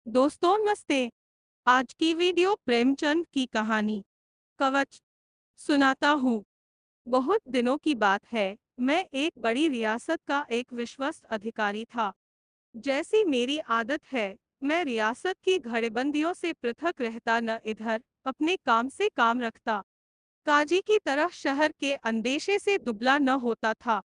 दोस्तों नमस्ते। आज की वीडियो प्रेमचंद की कहानी कवच सुनाता हूँ। बहुत दिनों की बात है। मैं एक बड़ी रियासत का एक विश्वस्त अधिकारी था। जैसी मेरी आदत है, मैं रियासत की घड़ेबंदियों से पृथक रहता, न इधर अपने काम से काम रखता, काजी की तरह शहर के अंदेशे से दुबला न होता था।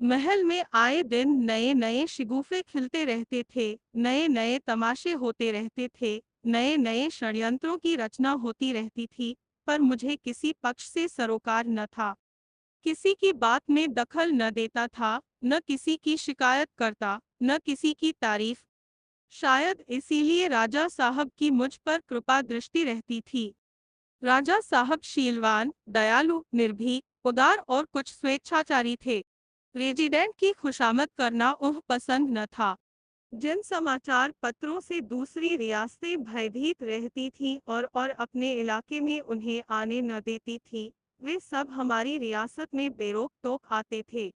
महल में आए दिन नए नए शिगुफे खिलते रहते थे, नए नए तमाशे होते रहते थे, नए नए षड्यंत्रों की रचना होती रहती थी। पर मुझे किसी पक्ष से सरोकार न था, किसी की बात में दखल न देता था, न किसी की शिकायत करता, न किसी की तारीफ। शायद इसीलिए राजा साहब की मुझ पर कृपा दृष्टि रहती थी। राजा साहब शीलवान, दयालु, निर्भीक, उदार और कुछ स्वेच्छाचारी थे। रेजिडेंट की खुशामद करना उन्हें पसंद न था। जिन समाचार पत्रों से दूसरी रियासतें भयभीत रहती थीं और अपने इलाके में उन्हें आने न देती थीं, वे सब हमारी रियासत में बेरोक टोक आते थे।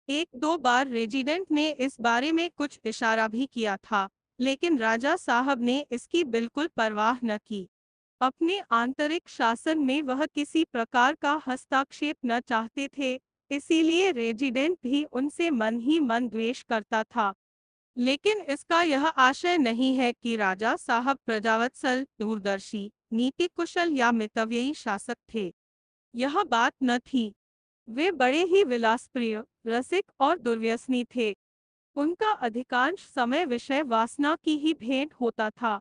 एक दो बार रेजिडेंट ने इस बारे में कुछ इशारा भी किया था, लेकिन राजा साहब ने इसकी बिल्कुल परवाह न की। अपने आंतरिक शासन में वह किसी प्रकार का हस्तक्षेप न चाहते थे, इसीलिए रेजिडेंट भी उनसे मन ही मन द्वेष करता था। लेकिन इसका यह आशय नहीं है कि राजा साहब प्रजावत्सल, दूरदर्शी, नीति कुशल या मितव्ययी शासक थे। यह बात न थी। वे बड़े ही विलासप्रिय, रसिक और दुर्व्यसनी थे। उनका अधिकांश समय विषय वासना की ही भेंट होता था।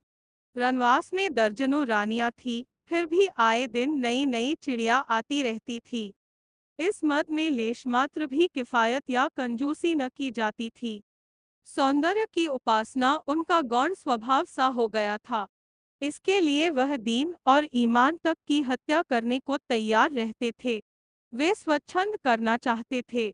रनवास में दर्जनों रानियां थी, फिर भी आए दिन नई नई चिड़िया आती रहती थी। इस मद में लेशमात्र भी किफायत या कंजूसी न की जाती थी। सौंदर्य की उपासना उनका गौण स्वभाव सा हो गया था। इसके लिए वह दीन और ईमान तक की हत्या करने को तैयार रहते थे। वे स्वच्छंद करना चाहते थे,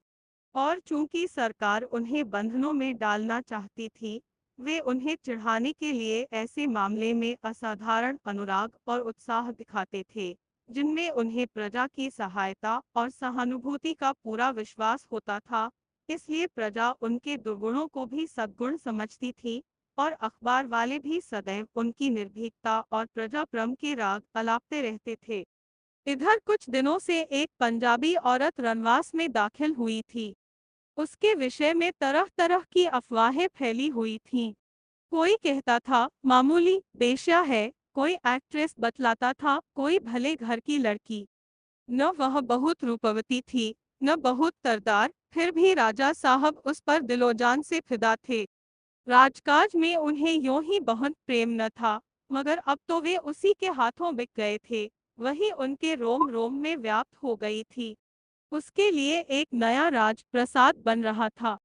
और चूंकि सरकार उन्हें बंधनों में डालना चाहती थी, वे उन्हें चिढ़ाने के लिए ऐसे मामले में असाधारण अनुराग और उत्साह दिखाते थे, जिनमें उन्हें प्रजा की सहायता और सहानुभूति का पूरा विश्वास होता था। इसलिए प्रजा उनके दुर्गुणों को भी सद्गुण समझती थी, और अखबार वाले भी सदैव उनकी निर्भीकता और प्रजाप्रम के राग अलापते रहते थे। इधर कुछ दिनों से एक पंजाबी औरत रनवास में दाखिल हुई थी। उसके विषय में तरह तरह की अफवाहें फैली हुई थीं। कोई कहता था मामूली बेश्या है, कोई एक्ट्रेस बतलाता था कोई भले घर की लड़की। न वह बहुत रूपवती थी, न बहुत तरदार, फिर भी राजा साहब उस पर दिलोजान से फिदा थे। राजकाज में उन्हें यूं ही बहुत प्रेम न था, मगर अब तो वे उसी के हाथों बिक गए थे। वही उनके रोम रोम में व्याप्त हो गई थी। उसके लिए एक नया राज प्रसाद बन रहा था।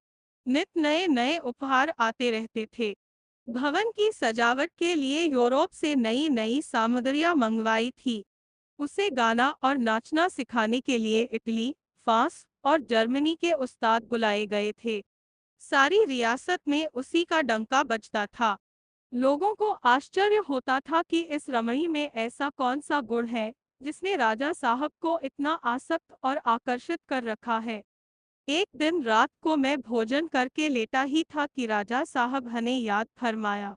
नित नए नए उपहार आते रहते थे। भवन की सजावट के लिए यूरोप से नई नई सामग्रियां मंगवाई थी। उसे गाना और नाचना सिखाने के लिए इटली, फ्रांस और जर्मनी के उस्ताद बुलाए गए थे। सारी रियासत में उसी का डंका बजता था। लोगों को आश्चर्य होता था कि इस रमणी में ऐसा कौन सा गुण है, जिसने राजा साहब को इतना आसक्त और आकर्षित कर रखा है। एक दिन रात को मैं भोजन करके लेटा ही था कि राजा साहब हने याद फरमाया।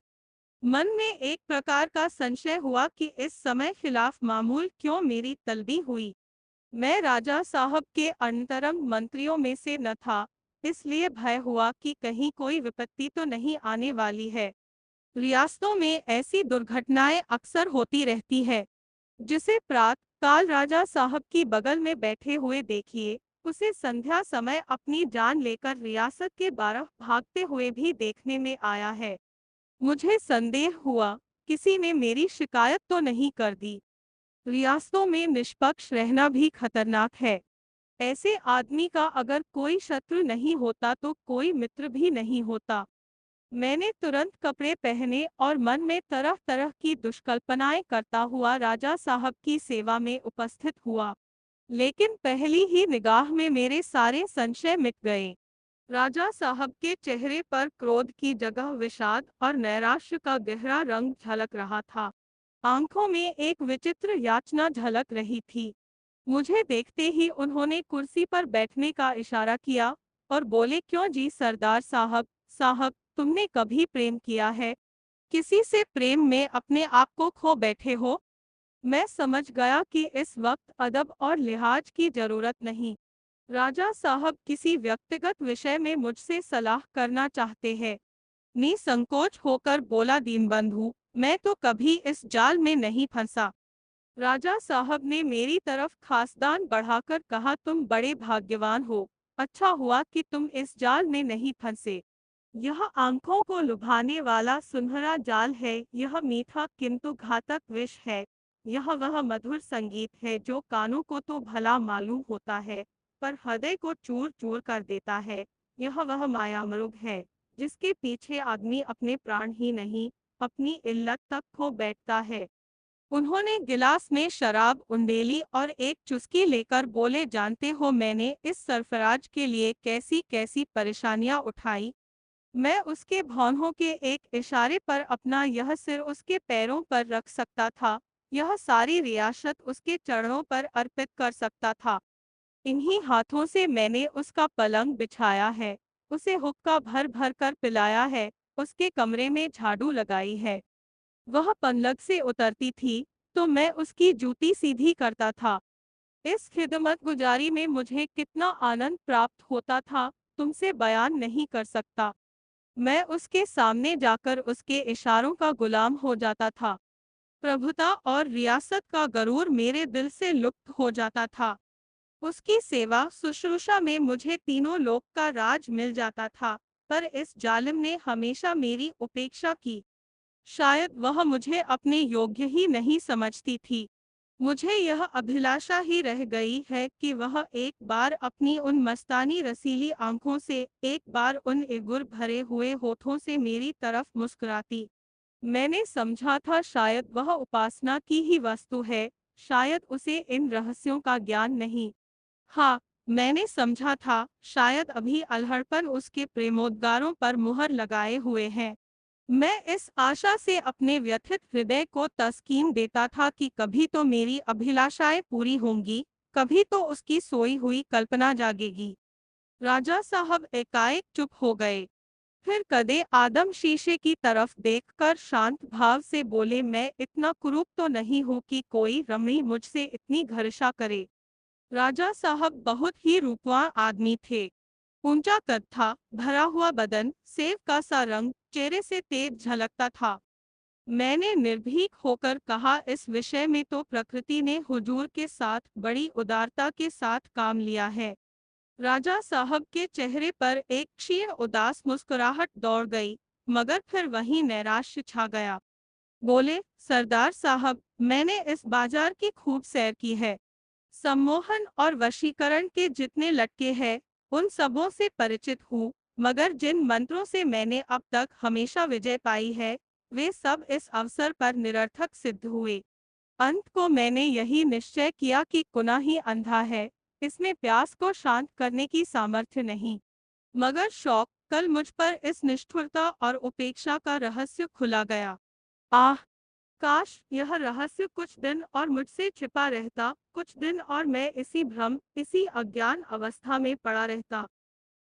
मन में एक प्रकार का संशय हुआ कि इस समय खिलाफ मामूल क्यों मेरी तलबी हुई। मैं राजा साहब के अंतरंग मंत्रियों में से न था, इसलिए भय हुआ कि कहीं कोई विपत्ति तो नहीं आने वाली है। रियासतों में ऐसी दुर्घटनाएं अक्सर होती रहती है। जिसे प्रात काल राजा साहब की बगल में बैठे हुए देखिए, उसे संध्या समय अपनी जान लेकर रियासत के 12 भागते हुए भी देखने में आया है। मुझे संदेह हुआ, किसी ने मेरी शिकायत तो नहीं कर दी। रियासतों में निष्पक्ष रहना भी खतरनाक है। ऐसे आदमी का अगर कोई शत्रु नहीं होता तो कोई मित्र भी नहीं होता। मैंने तुरंत कपड़े पहने और मन में तरह तरह की दुष्कल्पनाएं करता हुआ राजा साहब की सेवा में उपस्थित हुआ। लेकिन पहली ही निगाह में मेरे सारे संशय मिट गए। राजा साहब के चेहरे पर क्रोध की जगह विषाद और नैराश्य का गहरा रंग झलक रहा था। आंखों में एक विचित्र याचना झलक रही थी। मुझे देखते ही उन्होंने कुर्सी पर बैठने का इशारा किया और बोले, क्यों जी सरदार साहब, तुमने कभी प्रेम किया है? किसी से प्रेम में अपने आप को खो बैठे हो। मैं समझ गया कि इस वक्त अदब और लिहाज की जरूरत नहीं। राजा साहब किसी व्यक्तिगत विषय में मुझसे सलाह करना चाहते हैं। निसंकोच होकर बोला दीनबंधु, मैं तो कभी इस जाल में नहीं फंसा। राजा साहब ने मेरी तरफ खासदान बढ़ाकर कहा, तुम बड़े भाग्यवान हो। अच्छा हुआ कि तुम इस जाल में नहीं फंसे। यह आंखों को लुभाने वाला सुनहरा जाल है, यह मीठा किंतु घातक विष है। यह वह मधुर संगीत है जो कानों को तो भला मालूम होता है, पर हृदय को चूर चूर कर देता है। यह वह मायामृग है जिसके पीछे आदमी अपने प्राण ही नहीं, अपनी इल्लत तक खो बैठता है। उन्होंने गिलास में शराब उंडेली और एक चुस्की लेकर बोले, जानते हो मैंने इस सरफराज के लिए कैसी कैसी परेशानियां उठाई। मैं उसके भौहों के एक इशारे पर अपना यह सिर उसके पैरों पर रख सकता था, यह सारी रियासत उसके चरणों पर अर्पित कर सकता था। इन्हीं हाथों से मैंने उसका पलंग बिछाया है, उसे हुक्का भर भर कर पिलाया है, उसके कमरे में झाड़ू लगाई है। वह पलंग से उतरती थी तो मैं उसकी जूती सीधी करता था। इस खिदमत गुजारी में मुझे कितना आनंद प्राप्त होता था, तुमसे बयान नहीं कर सकता। मैं उसके सामने जाकर उसके इशारों का गुलाम हो जाता था। प्रभुता और रियासत का गरूर मेरे दिल से लुप्त हो जाता था। उसकी सेवा शुश्रूषा में मुझे तीनों लोक का राज मिल जाता था, पर इस जालिम ने हमेशा मेरी उपेक्षा की। शायद वह मुझे अपने योग्य ही नहीं समझती थी। मुझे यह अभिलाषा ही रह गई है कि वह एक बार अपनी उन मस्तानी रसीली आंखों से, एक बार उन इगुर भरे हुए होठों से मेरी तरफ मुस्कुराती। मैंने समझा था शायद वह उपासना की ही वस्तु है, शायद उसे इन रहस्यों का ज्ञान नहीं। हाँ, मैंने समझा था शायद अभी अल्हड़पन उसके प्रेमोद्गारों पर मुहर लगाए हुए हैं। मैं इस आशा से अपने व्यथित हृदय को तस्कीन देता था कि कभी तो मेरी अभिलाषाएं पूरी होंगी, कभी तो उसकी सोई हुई कल्पना जागेगी। राजा साहब एकाएक चुप हो गए। फिर कदे आदम शीशे की तरफ देखकर शांत भाव से बोले, मैं इतना कुरूप तो नहीं हूँ कि कोई रमणी मुझसे इतनी घृणा करे। राजा साहब बहुत ही रूपवान आदमी थे। ऊंचा कद था, भरा हुआ बदन, सेब का सा रंग, चेहरे से तेज झलकता था। मैंने निर्भीक होकर कहा, इस विषय में तो प्रकृति ने हुजूर के साथ बड़ी उदारता के साथ काम लिया है। राजा साहब के चेहरे पर एक क्षीण उदास मुस्कुराहट दौड़ गई, मगर फिर वही नैराश्य छा गया। बोले, सरदार साहब, मैंने इस बाजार की खूब सैर की है। सम्मोहन और वशीकरण के जितने लटके हैं, उन सबों से परिचित हूँ, मगर जिन मंत्रों से मैंने अब तक हमेशा विजय पाई है, वे सब इस अवसर पर निरर्थक सिद्ध हुए। अंत को मैंने यही निश्चय किया कि कुना ही अंधा है, इसमें प्यास को शांत करने की सामर्थ्य नहीं। मगर शौक, कल मुझ पर इस निष्ठुरता और उपेक्षा का रहस्य खुला गया। आह, काश यह रहस्य कुछ दिन और मुझसे छिपा रहता, कुछ दिन और मैं इसी भ्रम, इसी अज्ञान अवस्था में पड़ा रहता।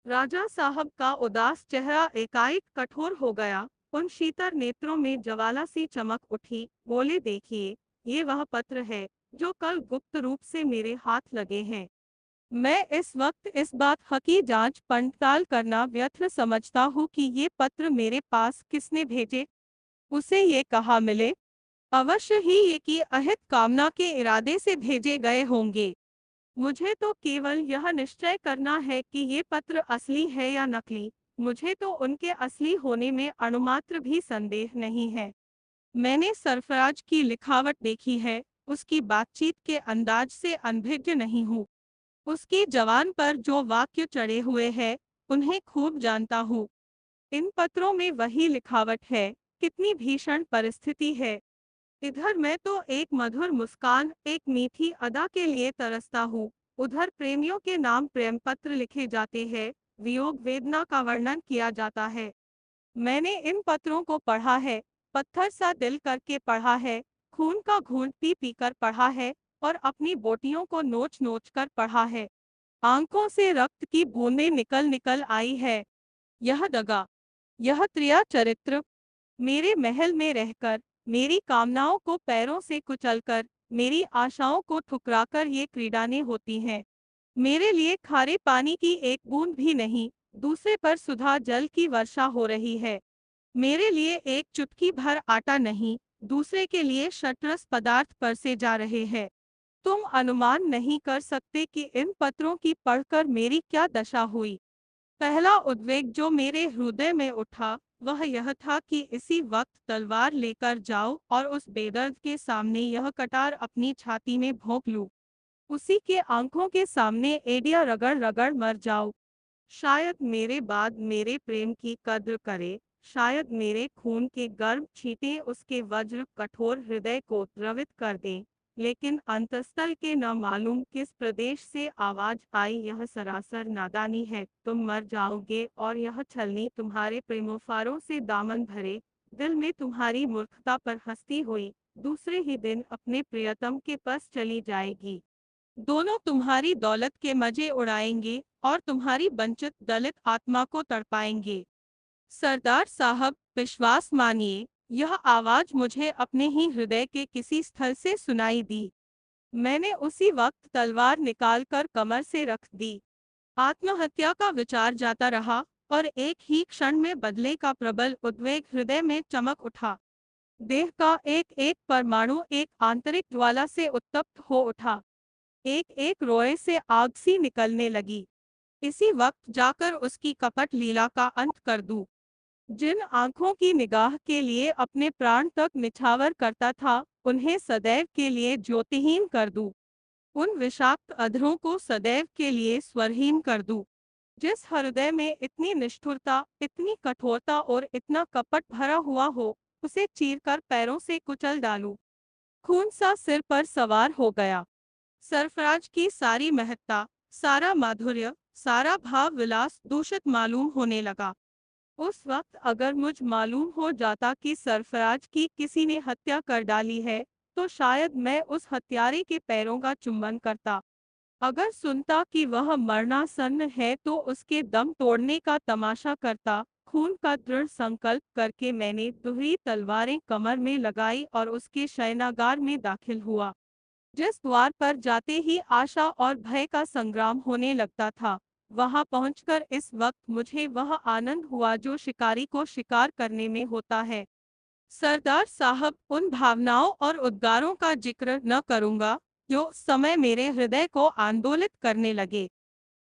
राजा साहब का उदास चेहरा एकाएक कठोर हो गया, उन शीतल नेत्रों में ज्वाला सी चमक उठी। बोले, देखिए, ये वह पत्र है जो कल गुप्त रूप से मेरे हाथ लगे हैं। मैं इस वक्त इस बात की जांच पड़ताल करना व्यर्थ समझता हूँ कि ये पत्र मेरे पास किसने भेजे, उसे ये कहाँ मिले। अवश्य ही ये की अहित कामना के इरादे से भेजे गए होंगे। मुझे तो केवल यह निश्चय करना है कि ये पत्र असली है या नकली। मुझे तो उनके असली होने में अणुमात्र भी संदेह नहीं है। मैंने सरफराज की लिखावट देखी है, उसकी बातचीत के अंदाज से अनभिज्ञ नहीं हूँ। उसकी जवान पर जो वाक्य चढ़े हुए हैं, उन्हें खूब जानता हूँ। इन पत्रों में वही लिखावट है, कितनी भीषण परिस्थिति है। इधर मैं तो एक मधुर मुस्कान, एक मीठी अदा के लिए तरसता हूँ, उधर प्रेमियों के नाम प्रेम पत्र लिखे जाते हैं, वियोग वेदना का वर्णन किया जाता है। मैंने इन पत्रों को पढ़ा है, पत्थर सा दिल करके पढ़ा है, खून का घूंट पी पी कर पढ़ा है, और अपनी बोटियों को नोच नोच कर पढ़ा है। आंखों से रक्त की बूंदें निकल निकल आई है। यह दगा, यह त्रिया चरित्र, मेरे महल में रहकर, मेरी कामनाओं को पैरों से कुचलकर, मेरी आशाओं को ठुकराकर ये क्रीडाएं होती हैं। मेरे लिए खारे पानी की एक बूंद भी नहीं, दूसरे पर सुधा जल की वर्षा हो रही है। मेरे लिए एक चुटकी भर आटा नहीं, दूसरे के लिए शतरस पदार्थ परसे जा रहे हैं। तुम अनुमान नहीं कर सकते कि इन पत्रों की पढ़कर मेरी क्या दशा हुई। पहला उद्वेग जो मेरे हृदय में उठा, वह यह था कि इसी वक्त तलवार लेकर जाओ और उस बेदर्द के सामने यह कटार अपनी छाती में भोंक लूं। उसी के आंखों के सामने एड़ियां रगड़ रगड़ मर जाओ। शायद मेरे बाद मेरे प्रेम की कद्र करे, शायद मेरे खून के गर्म छींटे उसके वज्र कठोर हृदय को द्रवित कर दें। लेकिन अंतस्तल के न मालूम किस प्रदेश से आवाज आई, यह सरासर नादानी है, तुम मर जाओगे और यह छलनी तुम्हारे प्रेमोफारों से दामन भरे। दिल में तुम्हारी मूर्खता पर हंसती हुई दूसरे ही दिन अपने प्रियतम के पास चली जाएगी। दोनों तुम्हारी दौलत के मजे उड़ाएंगे और तुम्हारी वंचित दलित आत्मा को तड़पाएंगे। सरदार साहब, विश्वास मानिए, यह आवाज मुझे अपने ही हृदय के किसी स्थल से सुनाई दी। मैंने उसी वक्त तलवार निकालकर कमर से रख दी। आत्महत्या का विचार जाता रहा और एक ही क्षण में बदले का प्रबल उद्वेग हृदय में चमक उठा। देह का एक एक परमाणु एक आंतरिक ज्वाला से उत्तप्त हो उठा। एक एक रोए से आग सी निकलने लगी। इसी वक्त जाकर उसकी कपट लीला का अंत कर दूं। जिन आंखों की निगाह के लिए अपने प्राण तक निछावर करता था, उन्हें सदैव के लिए ज्योतिहीन कर दूं। उन विषाक्त अधरों को सदैव के लिए स्वरहीन कर दूं। जिस हृदय में इतनी निष्ठुरता, इतनी कठोरता और इतना कपट भरा हुआ हो, उसे चीरकर पैरों से कुचल डालूं। खून सा सिर पर सवार हो गया। सरफराज की सारी महत्ता, सारा माधुर्य, सारा भाव विलास दूषित मालूम होने लगा। उस वक्त अगर मुझ मालूम हो जाता कि सरफराज की किसी ने हत्या कर डाली है, तो शायद मैं उस हत्यारे के पैरों का चुम्बन करता। अगर सुनता कि वह मरणासन्न है, तो उसके दम तोड़ने का तमाशा करता। खून का दृढ़ संकल्प करके मैंने दुहरी तलवारें कमर में लगाई और उसके शयनागार में दाखिल हुआ। जिस द्वार पर जाते ही आशा और भय का संग्राम होने लगता था, वहां पहुंचकर इस वक्त मुझे वह आनंद हुआ जो शिकारी को शिकार करने में होता है। सरदार साहब, उन भावनाओं और उद्गारों का जिक्र न करूंगा जो उस समय मेरे हृदय को आंदोलित करने लगे।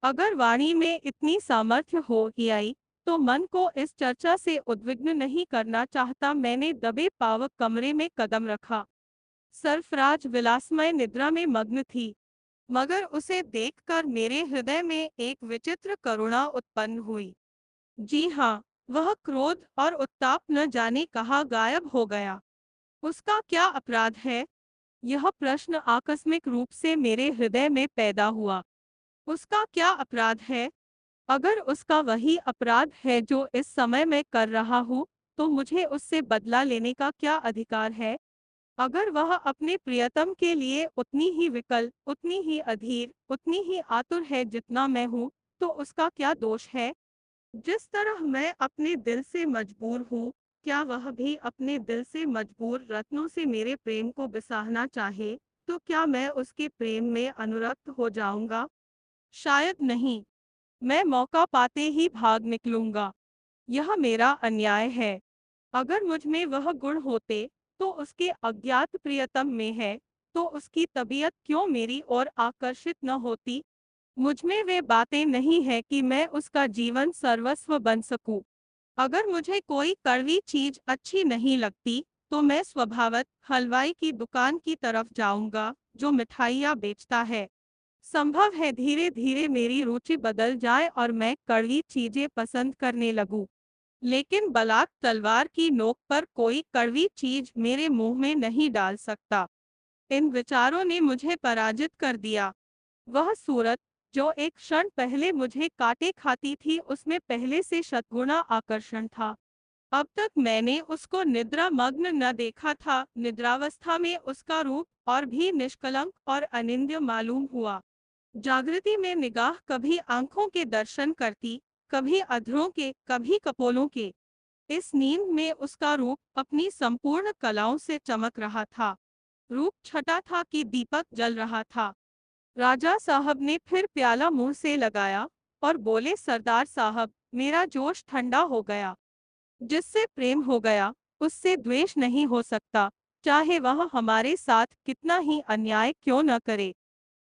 अगर वाणी में इतनी सामर्थ्य हो ही आई, तो मन को इस चर्चा से उद्विग्न नहीं करना चाहता। मैंने दबे पावक कमरे में कदम रखा। सरफराज विलासमय निद्रा में मग्न थी, मगर उसे देखकर मेरे हृदय में एक विचित्र करुणा उत्पन्न हुई। जी हाँ, वह क्रोध और उत्ताप न जाने कहाँ गायब हो गया। उसका क्या अपराध है? यह प्रश्न आकस्मिक रूप से मेरे हृदय में पैदा हुआ। उसका क्या अपराध है? अगर उसका वही अपराध है जो इस समय मैं कर रहा हूँ, तो मुझे उससे बदला लेने का क्या अधिकार है? अगर वह अपने प्रियतम के लिए उतनी ही विकल, उतनी ही अधीर, उतनी ही आतुर है जितना मैं हूँ, तो उसका क्या दोष है? जिस तरह मैं अपने दिल से मजबूर हूँ, क्या वह भी अपने दिल से मजबूर रत्नों से मेरे प्रेम को बिसाहना चाहे, तो क्या मैं उसके प्रेम में अनुरक्त हो जाऊंगा? शायद नहीं। मैं मौका पाते ही भाग निकलूंगा। यह मेरा अन्याय है। अगर मुझ में वह गुण होते, तो उसके अज्ञात प्रियतम में है, तो उसकी तबीयत क्यों मेरी ओर आकर्षित न होती? मुझ में वे बातें नहीं है कि मैं उसका जीवन सर्वस्व बन सकूं। अगर मुझे कोई कड़वी चीज अच्छी नहीं लगती, तो मैं स्वभावत हलवाई की दुकान की तरफ जाऊंगा जो मिठाइयाँ बेचता है। संभव है धीरे धीरे मेरी रुचि बदल जाए और मैं कड़वी चीजें पसंद करने लगूं। लेकिन बलात् तलवार की नोक पर कोई कड़वी चीज मेरे मुंह में नहीं डाल सकता। इन विचारों ने मुझे पराजित कर दिया। वह सूरत जो एक क्षण पहले मुझे काटे खाती थी, उसमें पहले से शतगुना आकर्षण था। अब तक मैंने उसको निद्रा मग्न न देखा था। निद्रावस्था में उसका रूप और भी निष्कलंक और अनिंद्य मालूम हुआ। जागृति में निगाह कभी आंखों के दर्शन करती, कभी अधरों के, कभी कपोलों के। इस नींद में उसका रूप अपनी संपूर्ण कलाओं से चमक रहा था। रूप छटा था कि दीपक जल रहा था। राजा साहब ने फिर प्याला मुंह से लगाया और बोले, सरदार साहब, मेरा जोश ठंडा हो गया। जिससे प्रेम हो गया, उससे द्वेष नहीं हो सकता, चाहे वह हमारे साथ कितना ही अन्याय क्यों न करे।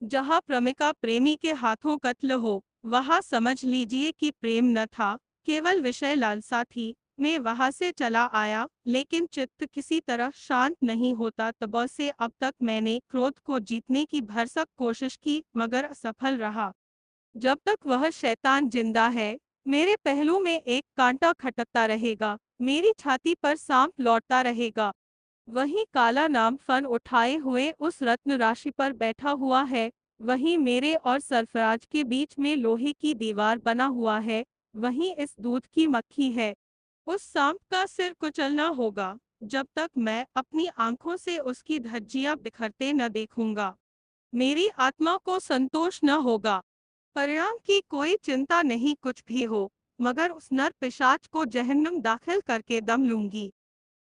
जहाँ प्रेमिका प्रेमी के हाथों कत्ल हो, वहाँ समझ लीजिए कि प्रेम न था, केवल विषय लालसा थी। मैं वहां से चला आया, लेकिन चित्त किसी तरह शांत नहीं होता। तब से अब तक मैंने क्रोध को जीतने की भरसक कोशिश की, मगर असफल रहा। जब तक वह शैतान जिंदा है, मेरे पहलू में एक कांटा खटकता रहेगा, मेरी छाती पर सांप लौटता रहेगा। वही काला नाम फन उठाए हुए उस रत्न राशि पर बैठा हुआ है। वही मेरे और सरफराज के बीच में लोहे की दीवार बना हुआ है। वही इस दूध की मक्खी है। उस सांप का सिर कुचलना होगा, जब तक मैं अपनी आंखों से उसकी धज्जियां बिखरते न देखूंगा। मेरी आत्मा को संतोष न होगा। परिणाम की कोई चिंता नहीं, कुछ भी हो, मगर उस नर पिशाच को जहन्नुम दाखिल करके दम लूंगी।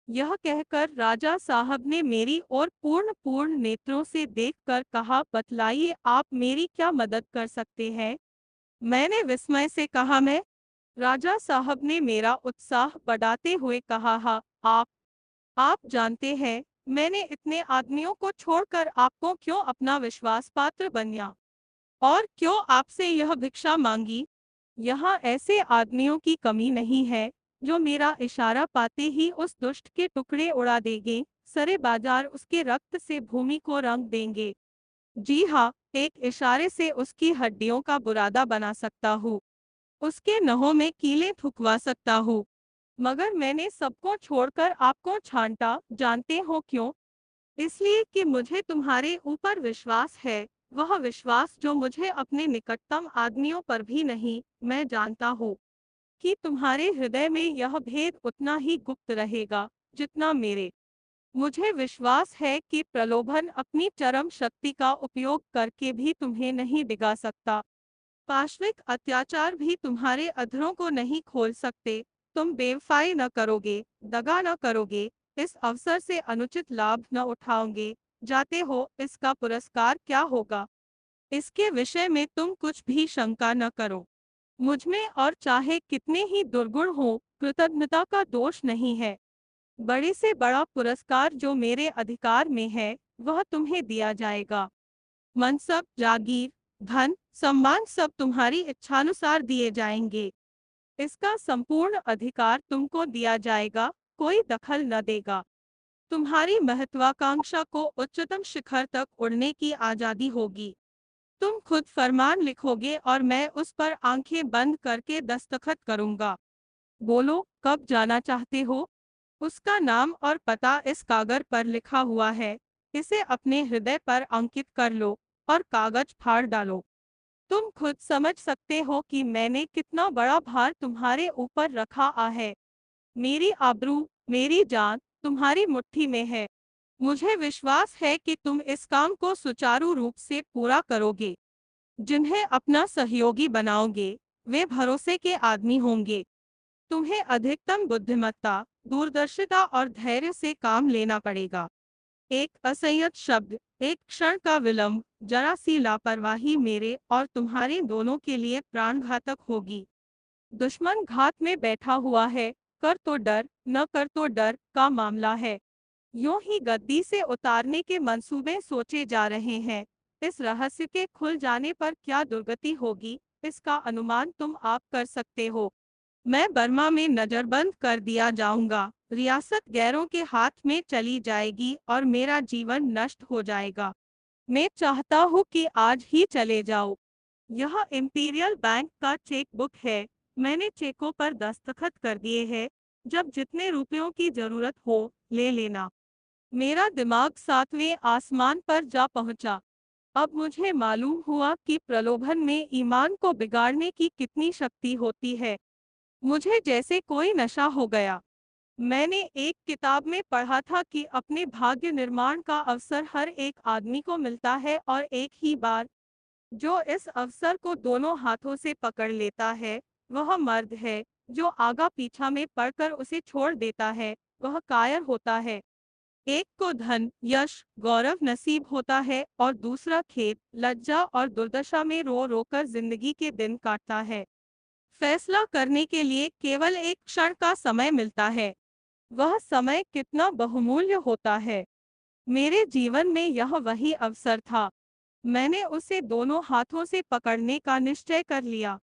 यह कहकर राजा साहब ने मेरी ओर पूर्ण पूर्ण नेत्रों से देखकर कहा, बतलाइए, आप मेरी क्या मदद कर सकते हैं। मैंने विस्मय से कहा, मैं। राजा साहब ने मेरा उत्साह बढ़ाते हुए कहा, हाँ, आप जानते हैं, मैंने इतने आदमियों को छोड़कर आपको क्यों अपना विश्वास पात्र बनिया, और क्यों आपसे यह भिक्षा मांगी। यहाँ ऐसे आदमियों की कमी नहीं है, जो मेरा इशारा पाते ही उस दुष्ट के टुकड़े उड़ा देंगे, सरे बाजार उसके रक्त से भूमि को रंग देंगे। जी हाँ, एक इशारे से उसकी हड्डियों का बुरादा बना सकता हूँ, उसके नहों में कीलें ठुकवा सकता हूँ। मगर मैंने सबको छोड़कर आपको छांटा, जानते हो क्यों? इसलिए कि मुझे तुम्हारे ऊपर विश्वास है, वह विश्वास जो मुझे अपने निकटतम आदमियों पर भी नहीं। मैं जानता हूँ कि तुम्हारे हृदय में यह भेद उतना ही गुप्त रहेगा, जितना मेरे। मुझे विश्वास है कि प्रलोभन अपनी चरम शक्ति का उपयोग करके भी तुम्हें नहीं डिगा सकता। पाशविक अत्याचार भी तुम्हारे अधरों को नहीं खोल सकते। तुम बेवफाई न करोगे, दगा न करोगे, इस अवसर से अनुचित लाभ न उठाओगे। जाते हो, इसका पुरस्कार क्या होगा, इसके विषय में तुम कुछ भी शंका न करो। मुझमें और चाहे कितने ही दुर्गुण हो, कृतज्ञता का दोष नहीं है। बड़े से बड़ा पुरस्कार जो मेरे अधिकार में है, वह तुम्हें दिया जाएगा। मनसब, जागीर, धन, सम्मान सब तुम्हारी इच्छानुसार दिए जाएंगे। इसका संपूर्ण अधिकार तुमको दिया जाएगा, कोई दखल न देगा। तुम्हारी महत्वाकांक्षा को उच्चतम शिखर तक उड़ने की आजादी होगी। तुम खुद फरमान लिखोगे और मैं उस पर आंखें बंद करके दस्तखत करूंगा। बोलो, कब जाना चाहते हो? उसका नाम और पता इस कागज पर लिखा हुआ है। इसे अपने हृदय पर अंकित कर लो और कागज फाड़ डालो। तुम खुद समझ सकते हो कि मैंने कितना बड़ा भार तुम्हारे ऊपर रखा है। मेरी आबरू, मेरी जान तुम्हारी मुट्ठी में है। मुझे विश्वास है कि तुम इस काम को सुचारू रूप से पूरा करोगे। जिन्हें अपना सहयोगी बनाओगे, वे भरोसे के आदमी होंगे। तुम्हें अधिकतम बुद्धिमत्ता, दूरदर्शिता और धैर्य से काम लेना पड़ेगा। एक असंयत शब्द, एक क्षण का विलंब, जरा सी लापरवाही मेरे और तुम्हारे दोनों के लिए प्राणघातक होगी। दुश्मन घात में बैठा हुआ है, कर तो डर, न कर तो डर का मामला है। यूं ही गद्दी से उतारने के मंसूबे सोचे जा रहे हैं। इस रहस्य के खुल जाने पर क्या दुर्गति होगी, इसका अनुमान तुम आप कर सकते हो। मैं बर्मा में नजरबंद कर दिया जाऊंगा, रियासत गैरों के हाथ में चली जाएगी और मेरा जीवन नष्ट हो जाएगा। मैं चाहता हूँ कि आज ही चले जाओ। यह इंपीरियल बैंक का चेक बुक है। मैंने चेकों पर दस्तखत कर दिए हैं। जब जितने रुपयों की जरूरत हो, ले लेना। मेरा दिमाग सातवें आसमान पर जा पहुंचा। अब मुझे मालूम हुआ कि प्रलोभन में ईमान को बिगाड़ने की कितनी शक्ति होती है। मुझे जैसे कोई नशा हो गया। मैंने एक किताब में पढ़ा था कि अपने भाग्य निर्माण का अवसर हर एक आदमी को मिलता है और एक ही बार। जो इस अवसर को दोनों हाथों से पकड़ लेता है, वह मर्द है। जो आगा पीछा में पड़कर उसे छोड़ देता है, वह कायर होता है। एक को धन, यश, गौरव नसीब होता है और दूसरा खेद, लज्जा और दुर्दशा में रो रोकर जिंदगी के दिन काटता है। फैसला करने के लिए केवल एक क्षण का समय मिलता है। वह समय कितना बहुमूल्य होता है। मेरे जीवन में यह वही अवसर था। मैंने उसे दोनों हाथों से पकड़ने का निश्चय कर लिया।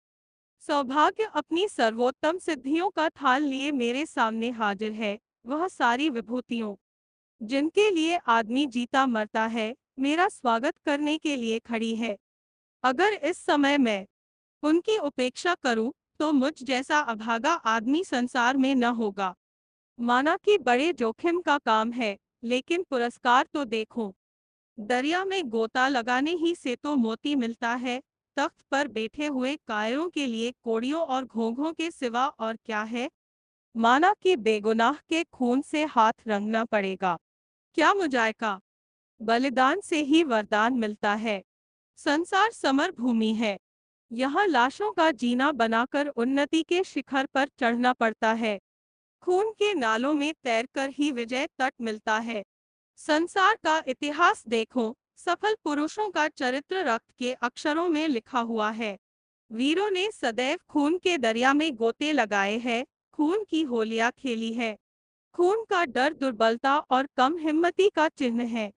सौभाग्य अपनी सर्वोत्तम सिद्धियों का थाल लिए मेरे सामने हाजिर है। वह सारी विभूतियों जिनके लिए आदमी जीता मरता है, मेरा स्वागत करने के लिए खड़ी है। अगर इस समय मैं उनकी उपेक्षा करूं, तो मुझ जैसा अभागा आदमी संसार में न होगा। माना कि बड़े जोखिम का काम है, लेकिन पुरस्कार तो देखो। दरिया में गोता लगाने ही से तो मोती मिलता है। तख्त पर बैठे हुए कायरों के लिए कोड़ियों और घोंघों के सिवा और क्या है। माना कि बेगुनाह के खून से हाथ रंगना पड़ेगा, क्या मुजायका। बलिदान से ही वरदान मिलता है। संसार समर भूमि है। यहाँ लाशों का जीना बनाकर उन्नति के शिखर पर चढ़ना पड़ता है। खून के नालों में तैरकर ही विजय तट मिलता है। संसार का इतिहास देखो, सफल पुरुषों का चरित्र रक्त के अक्षरों में लिखा हुआ है। वीरों ने सदैव खून के दरिया में गोते लगाए हैं, खून की होलियां खेली है। खून का डर दुर्बलता और कम हिम्मती का चिन्ह है।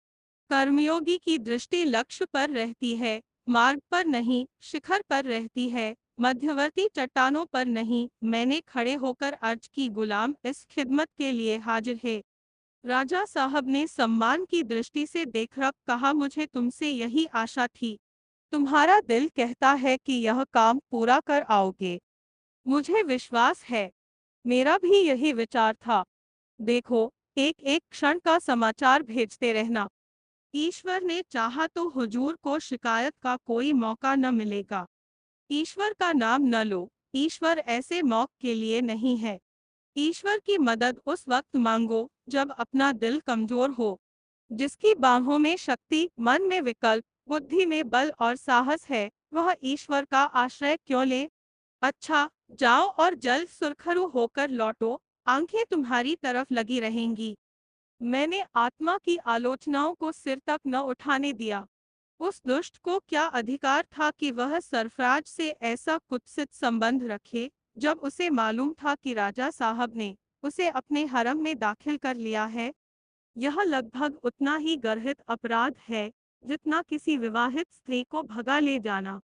कर्मयोगी की दृष्टि लक्ष्य पर रहती है, मार्ग पर नहीं, शिखर पर रहती है, मध्यवर्ती चट्टानों पर नहीं। मैंने खड़े होकर अर्ज की, गुलाम इस खिदमत के लिए हाजिर है। राजा साहब ने सम्मान की दृष्टि से देखकर कहा, मुझे तुमसे यही आशा थी। तुम्हारा दिल कहता है कि यह काम पूरा कर आओगे। मुझे विश्वास है, मेरा भी यही विचार था। देखो, एक एक क्षण का समाचार भेजते रहना। ईश्वर ने चाहा तो हुजूर को शिकायत का कोई मौका न मिलेगा। ईश्वर का नाम न लो, ईश्वर ऐसे मौके के लिए नहीं है। ईश्वर की मदद उस वक्त मांगो जब अपना दिल कमजोर हो। जिसकी बाहों में शक्ति, मन में विकल्प, बुद्धि में बल और साहस है, वह ईश्वर का आश्रय क्यों ले। अच्छा, जाओ और जल्द सुरखरू होकर लौटो, आंखें तुम्हारी तरफ लगी रहेंगी। मैंने आत्मा की आलोचनाओं को सिर तक न उठाने दिया। उस दुष्ट को क्या अधिकार था कि वह सरफराज से ऐसा कुत्सित संबंध रखे, जब उसे मालूम था कि राजा साहब ने उसे अपने हरम में दाखिल कर लिया है। यह लगभग उतना ही गर्हित अपराध है जितना किसी विवाहित स्त्री को भगा ले जाना।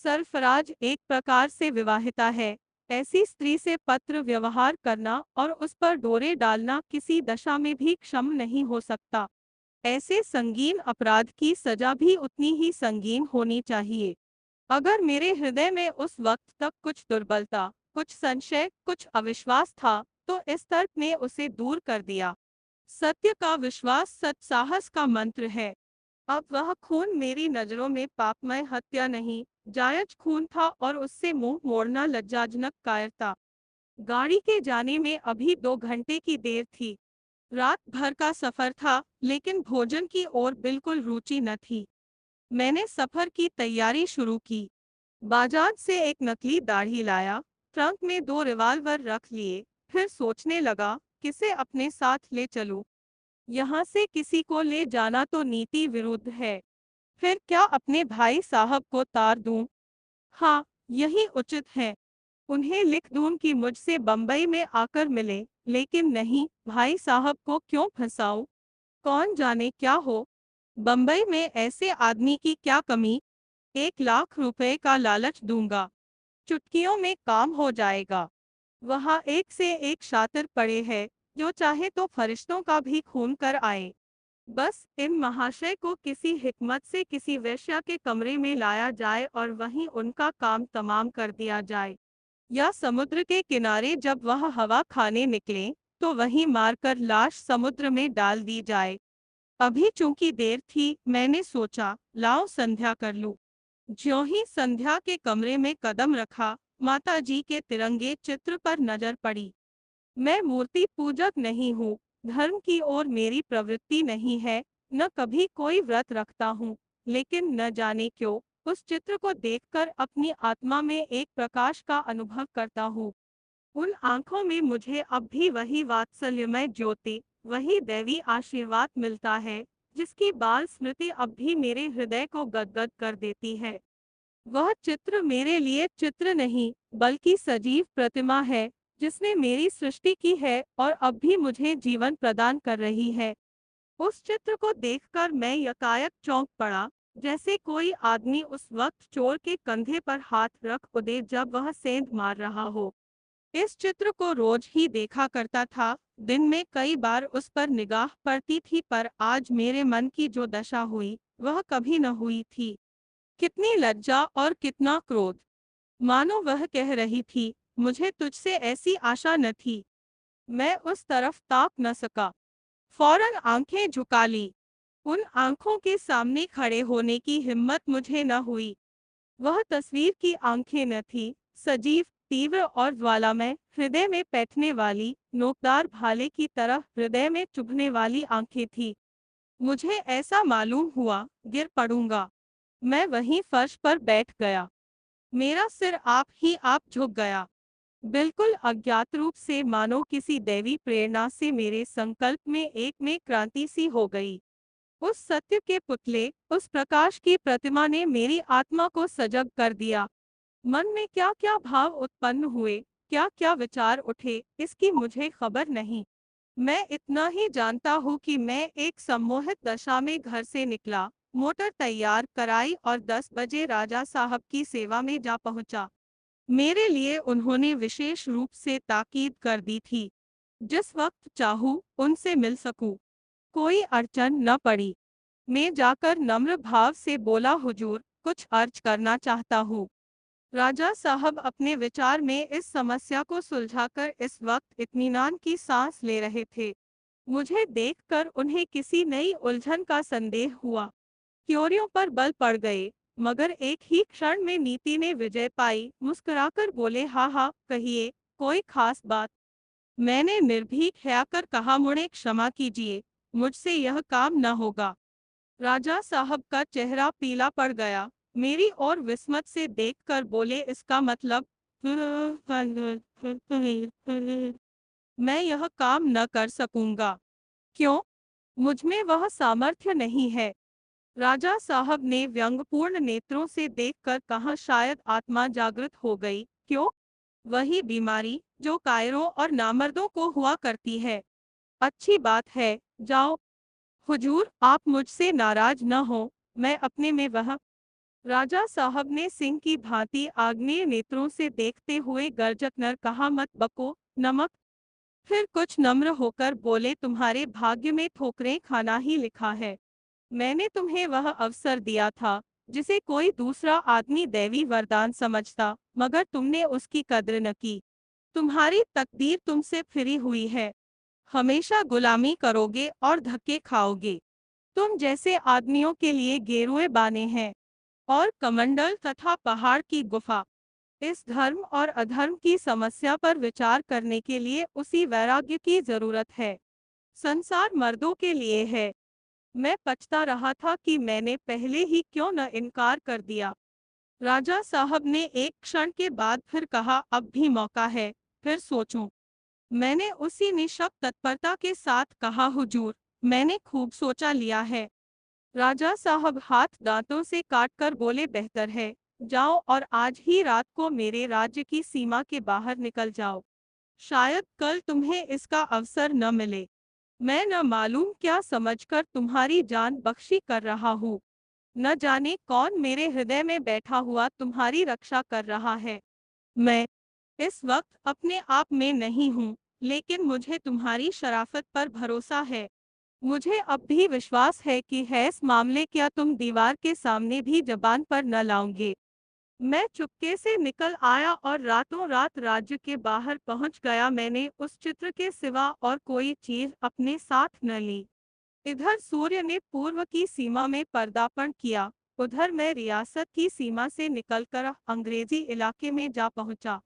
सरफराज एक प्रकार से विवाहिता है। ऐसी स्त्री से पत्र व्यवहार करना और उस पर डोरे डालना किसी दशा में भी क्षम नहीं हो सकता। ऐसे संगीन अपराध की सजा भी उतनी ही संगीन होनी चाहिए। अगर मेरे हृदय में उस वक्त तक कुछ दुर्बलता, कुछ संशय, कुछ अविश्वास था, तो इस तर्क ने उसे दूर कर दिया। सत्य का विश्वास सत्साहस का मंत्र है। अब वह खून मेरी नजरों में पापमय हत्या नहीं, जायज खून था और उससे मुंह मोड़ना लज्जाजनक कायरता। गाड़ी के जाने में अभी 2 घंटे की देर थी। रात भर का सफर था, लेकिन भोजन की ओर बिल्कुल रुचि न थी। मैंने सफर की तैयारी शुरू की। बाजार से एक नकली दाढ़ी लाया, ट्रंक में 2 रिवाल्वर रख लिए, फिर सोचने लगा, किसे अपने साथ ले चलूं। यहाँ से किसी को ले जाना तो नीति विरुद्ध है। फिर क्या अपने भाई साहब को तार दूं? हाँ, यही उचित है। उन्हें लिख दूं कि मुझसे बंबई में आकर मिले, लेकिन नहीं, भाई साहब को क्यों फंसाऊं? कौन जाने क्या हो। बंबई में ऐसे आदमी की क्या कमी। 1 लाख रुपए का लालच दूंगा, चुटकियों में काम हो जाएगा। वहाँ एक से एक शातिर पड़े हैं, जो चाहे तो फरिश्तों का भी खून कर आए। बस इन महाशय को किसी हिकमत से किसी वेश्या के कमरे में लाया जाए और वहीं उनका काम तमाम कर दिया जाए। या समुद्र के किनारे जब वह हवा खाने निकले, तो वहीं मारकर लाश समुद्र में डाल दी जाए। अभी चूंकि देर थी, मैंने सोचा, लाओ संध्या कर लूं। ज्यों ही संध्या के कमरे में कदम रखा, माता जी के तिरंगे चित्र पर नजर पड़ी। मैं मूर्ति पूजक नहीं हूँ, धर्म की ओर मेरी प्रवृत्ति नहीं है, न कभी कोई व्रत रखता हूँ, लेकिन न जाने क्यों उस चित्र को देखकर अपनी आत्मा में एक प्रकाश का अनुभव करता हूँ। उन आंखों में मुझे अब भी वही वात्सल्यमय ज्योति, वही दैवी आशीर्वाद मिलता है, जिसकी बाल स्मृति अब भी मेरे हृदय को गदगद कर देती है। वह चित्र मेरे लिए चित्र नहीं, बल्कि सजीव प्रतिमा है, जिसने मेरी सृष्टि की है और अब भी मुझे जीवन प्रदान कर रही है। उस चित्र को देखकर मैं यकायक चौंक पड़ा, जैसे कोई आदमी उस वक्त चोर के कंधे पर हाथ रख उदे जब वह सेंध मार रहा हो। इस चित्र को रोज ही देखा करता था, दिन में कई बार उस पर निगाह पड़ती थी, पर आज मेरे मन की जो दशा हुई, वह कभी न हुई थी। कितनी लज्जा और कितना क्रोध! मानो वह कह रही थी, मुझे तुझसे ऐसी आशा न थी। मैं उस तरफ ताक न सका, फौरन आंखें झुका ली। उन आंखों के सामने खड़े होने की हिम्मत मुझे न हुई। वह तस्वीर की आंखें न थी, सजीव, तीव्र और ज्वालामय, हृदय में बैठने वाली, नोकदार भाले की तरह हृदय में चुभने वाली आंखें थी। मुझे ऐसा मालूम हुआ, गिर पड़ूंगा। मैं वहीं फर्श पर बैठ गया। मेरा सिर आप ही आप झुक गया। बिल्कुल अज्ञात रूप से, मानो किसी दैवी प्रेरणा से मेरे संकल्प में एक में क्रांति सी हो गई। उस सत्य के पुतले, उस प्रकाश की प्रतिमा ने मेरी आत्मा को सजग कर दिया। मन में क्या क्या भाव उत्पन्न हुए, क्या क्या विचार उठे, इसकी मुझे खबर नहीं। मैं इतना ही जानता हूँ कि मैं एक सम्मोहित दशा में घर से निकला, मोटर तैयार कराई और 10 बजे राजा साहब की सेवा में जा पहुंचा। मेरे लिए उन्होंने विशेष रूप से ताकीद कर दी थी, जिस वक्त चाहूँ उनसे मिल सकूं। कोई अड़चन न पड़ी। मैं जाकर नम्र भाव से बोला, हुजूर, कुछ अर्ज करना चाहता हूँ। राजा साहब अपने विचार में इस समस्या को सुलझाकर इस वक्त इत्मीनान की सांस ले रहे थे। मुझे देखकर उन्हें किसी नई उलझन का संदेह हुआ। क्योरियों पर बल पड़ गए, मगर एक ही क्षण में नीति ने विजय पाई। मुस्कुराकर बोले, हाँ हाँ, कहिए, कोई खास बात? मैंने निर्भीक होकर कहा, मुझे क्षमा कीजिए, मुझसे यह काम न होगा। राजा साहब का चेहरा पीला पड़ गया, मेरी ओर विस्मत से देखकर बोले, इसका मतलब? मैं यह काम न कर सकूंगा। क्यों? मुझमें वह सामर्थ्य नहीं है। राजा साहब ने व्यंग्यपूर्ण नेत्रों से देखकर कहा, शायद आत्मा जागृत हो गई। क्यों? वही बीमारी जो कायरों और नामर्दों को हुआ करती है। अच्छी बात है, जाओ। हुजूर, आप मुझसे नाराज न हो, मैं अपने में वह। राजा साहब ने सिंह की भांति आग्नेय नेत्रों से देखते हुए गर्जक नर कहा, मत बको, नमक। फिर कुछ नम्र होकर बोले, तुम्हारे भाग्य में ठोकरें खाना ही लिखा है। मैंने तुम्हें वह अवसर दिया था, जिसे कोई दूसरा आदमी दैवी वरदान समझता, मगर तुमने उसकी कद्र न की। तुम्हारी तकदीर तुमसे फिरी हुई है। हमेशा गुलामी करोगे और धक्के खाओगे। तुम जैसे आदमियों के लिए गेरुए बाने हैं और कमंडल तथा पहाड़ की गुफा। इस धर्म और अधर्म की समस्या पर विचार करने के लिए उसी वैराग्य की जरूरत है। संसार मर्दों के लिए है। मैं पछता रहा था कि मैंने पहले ही क्यों न इनकार कर दिया। राजा साहब ने एक क्षण के बाद फिर कहा, अब भी मौका है, फिर सोचूं। मैंने उसी निशब्द तत्परता के साथ कहा, हुजूर, मैंने खूब सोचा लिया है। राजा साहब हाथ दांतों से काटकर बोले, बेहतर है, जाओ और आज ही रात को मेरे राज्य की सीमा के बाहर निकल जाओ। शायद कल तुम्हें इसका अवसर न मिले। मैं न मालूम क्या समझकर तुम्हारी जान बख्शी कर रहा हूँ। न जाने कौन मेरे हृदय में बैठा हुआ तुम्हारी रक्षा कर रहा है। मैं इस वक्त अपने आप में नहीं हूँ, लेकिन मुझे तुम्हारी शराफत पर भरोसा है। मुझे अब भी विश्वास है कि है इस मामले क्या तुम दीवार के सामने भी जबान पर न लाओगे। मैं चुपके से निकल आया और रातों रात राज्य के बाहर पहुंच गया। मैंने उस चित्र के सिवा और कोई चीज अपने साथ न ली। इधर सूर्य ने पूर्व की सीमा में पदार्पण किया, उधर मैं रियासत की सीमा से निकलकर अंग्रेजी इलाके में जा पहुंचा।